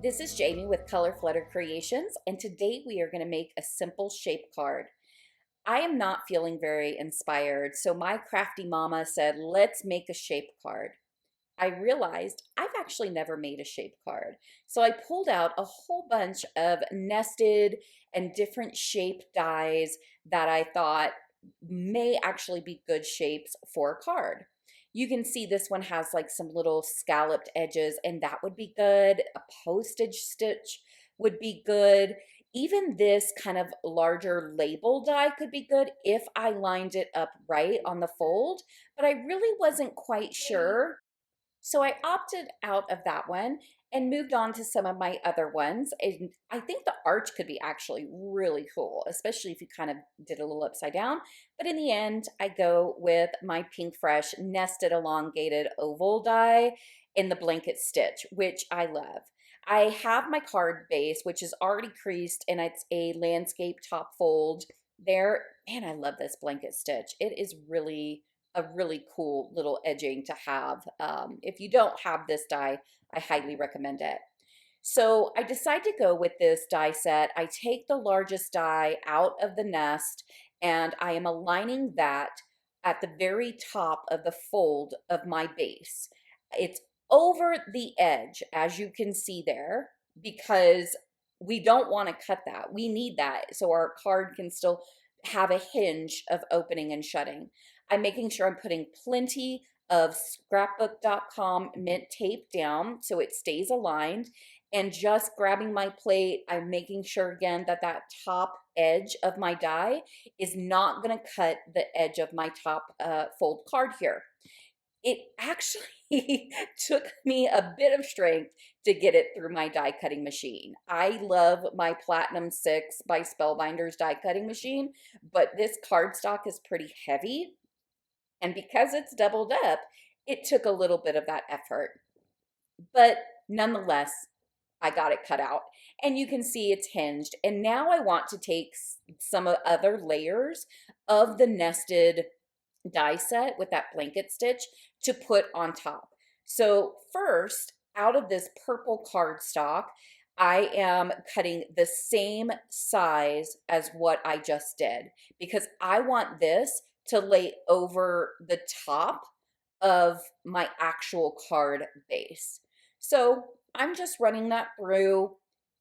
This is Jamie with Color Flutter Creations, and today we are going to make a simple shape card. I am not feeling very inspired, so my crafty mama said, let's make a shape card. I realized I've actually never made a shape card. So I pulled out a whole bunch of nested and different shape dies that I thought may actually be good shapes for a card. You can see this one has like some little scalloped edges, and that would be good. A postage stitch would be good. Even this kind of larger label die could be good if I lined it up right on the fold, but I really wasn't quite sure, so I opted out of that one and moved on to some of my other ones. And I think the arch could be actually really cool, especially if you kind of did a little upside down. But in the end, I go with my Pink Fresh nested elongated oval die in the blanket stitch, which I love. I have my card base, which is already creased, and it's a landscape top fold there. Man, I love this blanket stitch. It is really a really cool little edging to have. If you don't have this die, I highly recommend it. So I decide to go with this die set. I take the largest die out of the nest and I am aligning that at the very top of the fold of my base. It's over the edge, as you can see there, because we don't want to cut that. We need that so our card can still have a hinge of opening and shutting. I'm making sure I'm putting plenty of scrapbook.com mint tape down so it stays aligned, and just grabbing my plate, I'm making sure again that that top edge of my die is not going to cut the edge of my top fold card here. It actually took me a bit of strength to get it through my die cutting machine. I love my Platinum 6 by Spellbinders die cutting machine, but this cardstock is pretty heavy. And because it's doubled up, it took a little bit of that effort. But nonetheless, I got it cut out. And you can see it's hinged. And now I want to take some other layers of the nested die set with that blanket stitch to put on top. So first, out of this purple cardstock, I am cutting the same size as what I just did because I want this to lay over the top of my actual card base. So I'm just running that through.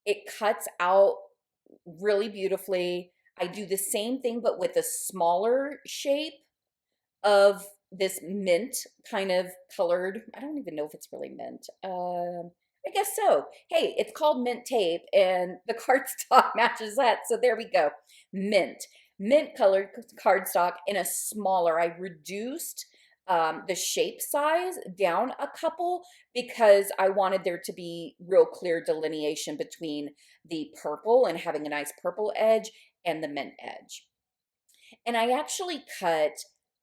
It cuts out really beautifully. I do the same thing, but with a smaller shape of this mint kind of colored. I don't even know if it's really mint. I guess so. Hey, it's called mint tape and the cardstock matches that. So there we go. Mint colored cardstock in a smaller. I reduced the shape size down a couple because I wanted there to be real clear delineation between the purple and having a nice purple edge and the mint edge. And I actually cut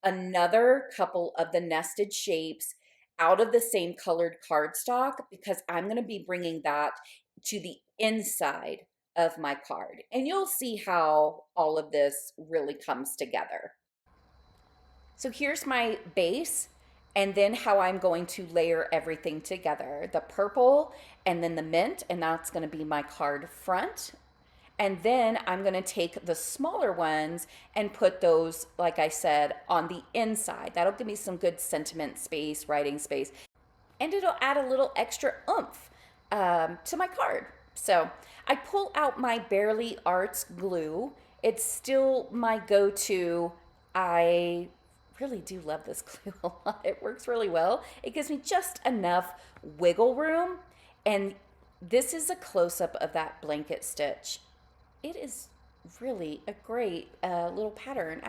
another couple of the nested shapes out of the same colored cardstock because I'm going to be bringing that to the inside of my card. And you'll see how all of this really comes together. So here's my base and then how I'm going to layer everything together. The purple and then the mint, and that's going to be my card front. And then I'm going to take the smaller ones and put those, like I said, on the inside. That'll give me some good sentiment space, writing space, and it'll add a little extra oomph to my card. So I pull out my Barely Arts glue. It's still my go-to. I really do love this glue a lot. It works really well. It gives me just enough wiggle room. And this is a close-up of that blanket stitch. It is really a great little pattern.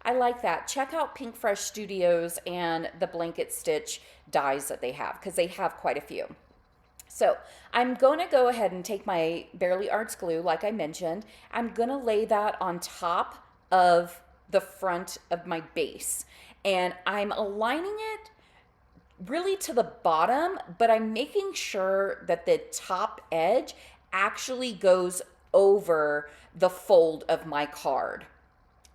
I like that. Check out Pink Fresh Studios and the blanket stitch dies that they have because they have quite a few. So I'm going to go ahead and take my Barely Arts glue, like I mentioned. I'm going to lay that on top of the front of my base. And I'm aligning it really to the bottom, but I'm making sure that the top edge actually goes over the fold of my card.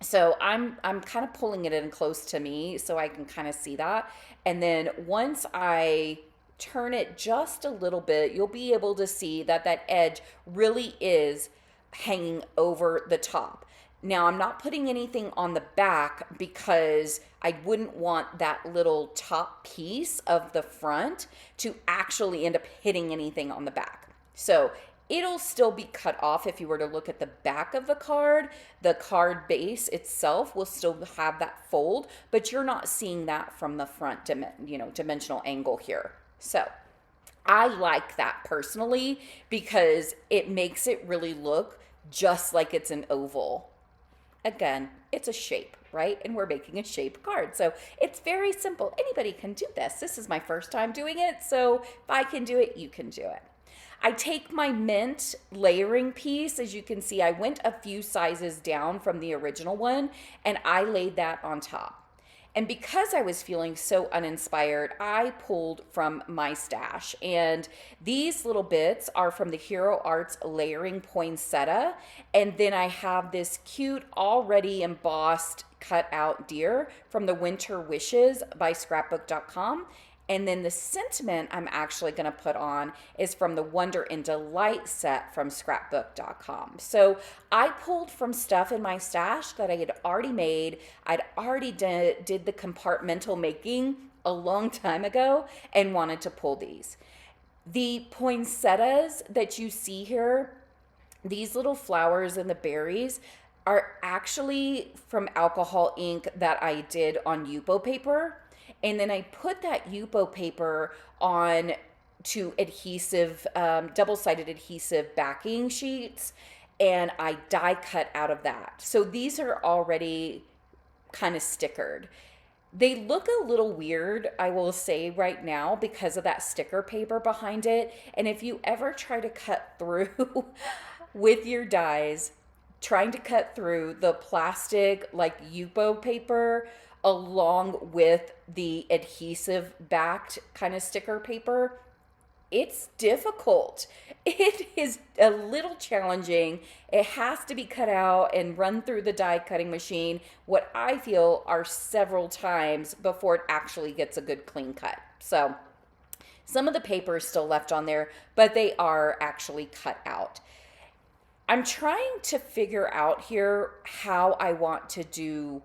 So I'm kind of pulling it in close to me so I can kind of see that. And then once I turn it just a little bit, you'll be able to see that that edge really is hanging over the top. Now, I'm not putting anything on the back because I wouldn't want that little top piece of the front to actually end up hitting anything on the back. So it'll still be cut off if you were to look at the back of the card. The card base itself will still have that fold, but you're not seeing that from the front dimensional angle here. So I like that personally because it makes it really look just like it's an oval. Again, it's a shape, right? And we're making a shape card. So it's very simple. Anybody can do this. This is my first time doing it. So if I can do it, you can do it. I take my mint layering piece. As you can see, I went a few sizes down from the original one and I laid that on top. And because I was feeling so uninspired, I pulled from my stash. And these little bits are from the Hero Arts layering poinsettia. And then I have this cute, already embossed, cut out deer from the Winter Wishes by scrapbook.com. And then the sentiment I'm actually going to put on is from the Wonder and Delight set from scrapbook.com. So I pulled from stuff in my stash that I had already made. I'd already did the compartmental making a long time ago and wanted to pull these. The poinsettias that you see here, these little flowers and the berries, are actually from alcohol ink that I did on Yupo paper. And then I put that Yupo paper on to adhesive, double-sided adhesive backing sheets, and I die cut out of that. So these are already kind of stickered. They look a little weird, I will say right now, because of that sticker paper behind it. And if you ever try to cut through with your dies, trying to cut through the plastic like Yupo paper along with the adhesive backed kind of sticker paper, it's difficult. It is a little challenging. It has to be cut out and run through the die cutting machine, what I feel are several times before it actually gets a good clean cut. So some of the paper is still left on there, but they are actually cut out. I'm trying to figure out here how I want to do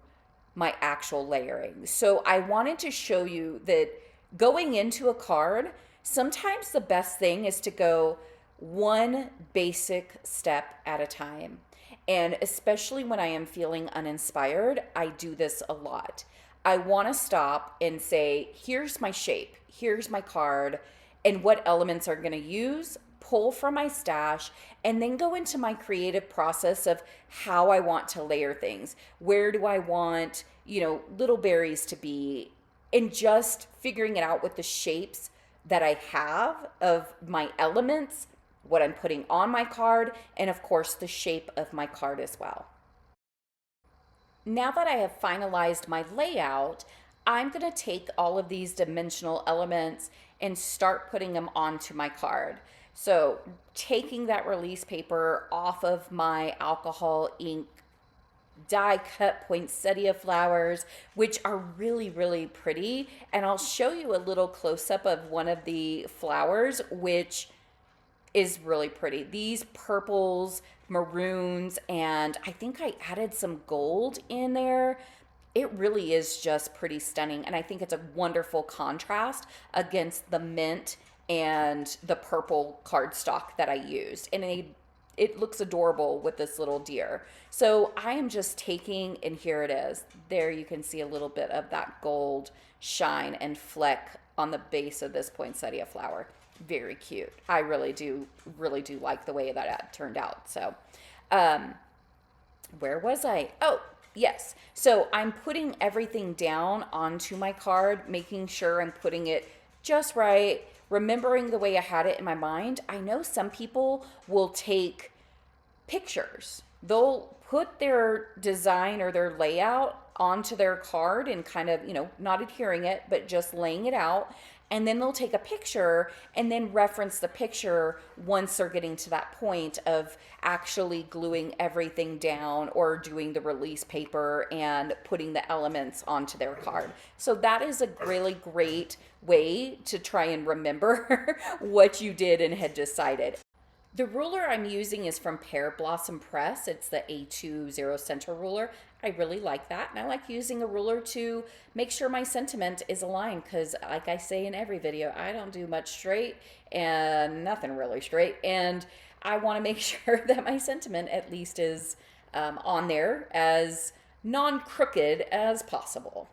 my actual layering. So I wanted to show you that going into a card, sometimes the best thing is to go one basic step at a time. And especially when I am feeling uninspired, I do this a lot. I want to stop and say, here's my shape, here's my card, and what elements are going to use, pull from my stash, and then go into my creative process of how I want to layer things. Where do I want, little berries to be? And just figuring it out with the shapes that I have of my elements, what I'm putting on my card, and of course the shape of my card as well. Now that I have finalized my layout, I'm going to take all of these dimensional elements and start putting them onto my card. So taking that release paper off of my alcohol ink die cut poinsettia flowers, which are really, really pretty. And I'll show you a little close up of one of the flowers, which is really pretty. These purples, maroons, and I think I added some gold in there. It really is just pretty stunning. And I think it's a wonderful contrast against the mint and the purple cardstock that I used. And it looks adorable with this little deer. So I am just taking, and here it is. There you can see a little bit of that gold shine and fleck on the base of this poinsettia flower. Very cute. I really do like the way that turned out. So where was I? Oh, yes. So I'm putting everything down onto my card, making sure I'm putting it just right, remembering the way I had it in my mind. I know some people will take pictures. They'll put their design or their layout onto their card and kind of, not adhering it, but just laying it out. And then they'll take a picture and then reference the picture once they're getting to that point of actually gluing everything down or doing the release paper and putting the elements onto their card. So that is a really great way to try and remember what you did and had decided. The ruler I'm using is from Pear Blossom Press. It's the A2 Zero Center ruler. I really like that. And I like using a ruler to make sure my sentiment is aligned because, like I say in every video, I don't do much straight and nothing really straight. And I want to make sure that my sentiment at least is on there as non-crooked as possible.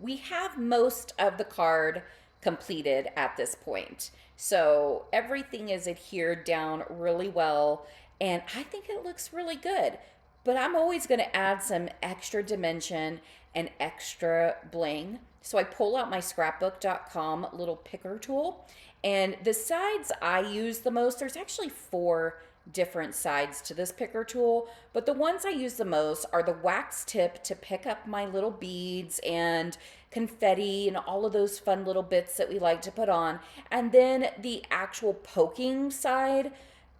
We have most of the card completed at this point. So everything is adhered down really well, and I think it looks really good. But I'm always going to add some extra dimension and extra bling. So I pull out my scrapbook.com little picker tool, and the sides I use the most, there's actually 4 different sides to this picker tool, but the ones I use the most are the wax tip to pick up my little beads and confetti and all of those fun little bits that we like to put on, and then the actual poking side,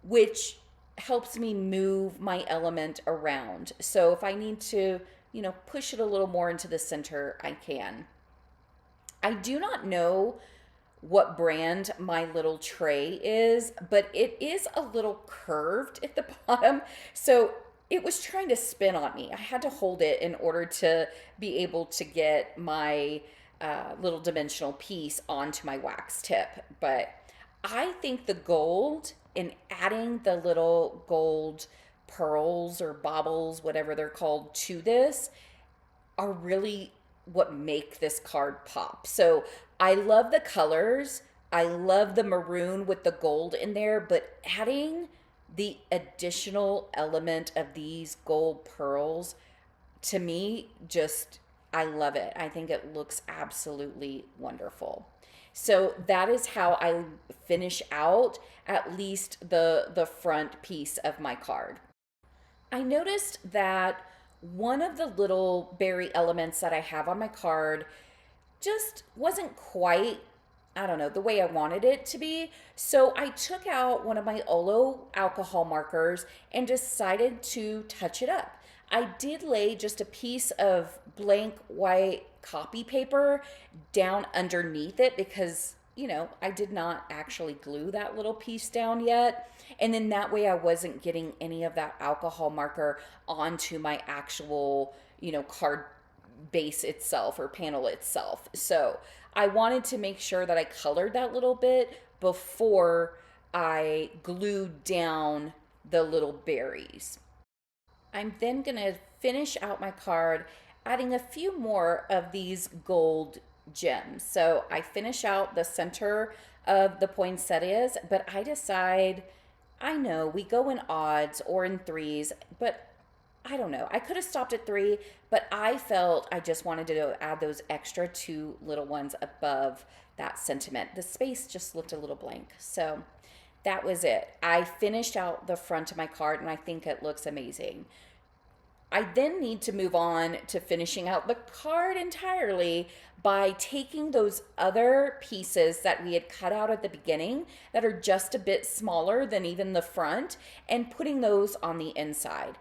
which helps me move my element around. So if I need to, push it a little more into the center, I can. I do not know what brand my little tray is, but it is a little curved at the bottom. So it was trying to spin on me. I had to hold it in order to be able to get my little dimensional piece onto my wax tip. But I think the gold in adding the little gold pearls or baubles, whatever they're called, to this are really what make this card pop. So I love the colors. I love the maroon with the gold in there, but adding the additional element of these gold pearls, to me, just, I love it. I think it looks absolutely wonderful. So that is how I finish out at least the front piece of my card. I noticed that one of the little berry elements that I have on my card just wasn't quite, I don't know, the way I wanted it to be. So I took out one of my Olo alcohol markers and decided to touch it up. I did lay just a piece of blank white copy paper down underneath it because, I did not actually glue that little piece down yet. And then that way I wasn't getting any of that alcohol marker onto my actual, card base itself or panel itself. So I wanted to make sure that I colored that little bit before I glued down the little berries. I'm then going to finish out my card adding a few more of these gold gems. So I finish out the center of the poinsettias, but I decide, I know we go in odds or in threes, but I don't know. I could have stopped at 3, but I felt I just wanted to add those extra 2 little ones above that sentiment. The space just looked a little blank. So that was it. I finished out the front of my card and I think it looks amazing. I then need to move on to finishing out the card entirely by taking those other pieces that we had cut out at the beginning that are just a bit smaller than even the front and putting those on the inside.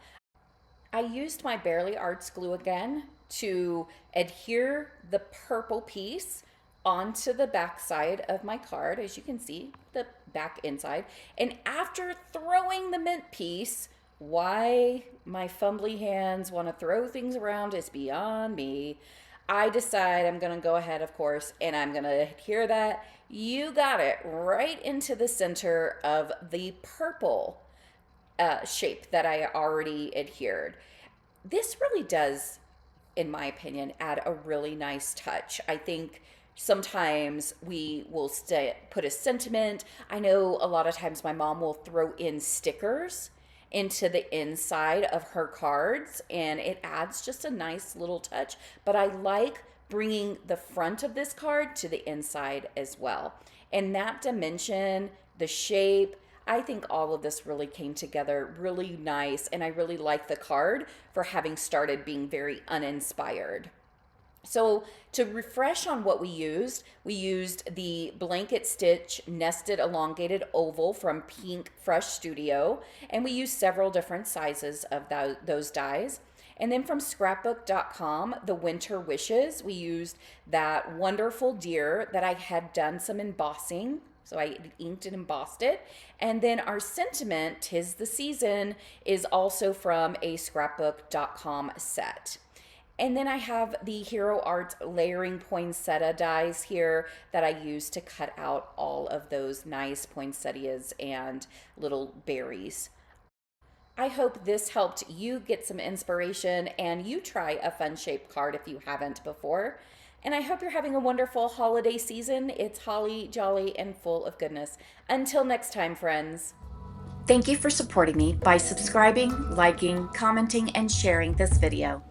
I used my Barely Arts glue again to adhere the purple piece onto the back side of my card, as you can see, the back inside. And after throwing the mint piece, why my fumbly hands want to throw things around is beyond me. I decide I'm going to go ahead, of course, and I'm going to adhere that. You got it, right into the center of the purple shape that I already adhered. This really does, in my opinion, add a really nice touch. I think sometimes we will put a sentiment. I know a lot of times my mom will throw in stickers into the inside of her cards, and it adds just a nice little touch. But I like bringing the front of this card to the inside as well. And that dimension, the shape, I think all of this really came together really nice, and I really like the card for having started being very uninspired. So to refresh on what we used the blanket stitch nested elongated oval from Pink Fresh Studio, and we used several different sizes of those dies. And then from scrapbook.com, the winter wishes, we used that wonderful deer that I had done some embossing. So I inked and embossed it. And then our sentiment, 'tis the season, is also from a scrapbook.com set. And then I have the Hero Art layering poinsettia dies here that I use to cut out all of those nice poinsettias and little berries. I hope this helped you get some inspiration and you try a fun shaped card if you haven't before. And I hope you're having a wonderful holiday season. It's holly, jolly, and full of goodness. Until next time, friends. Thank you for supporting me by subscribing, liking, commenting, and sharing this video.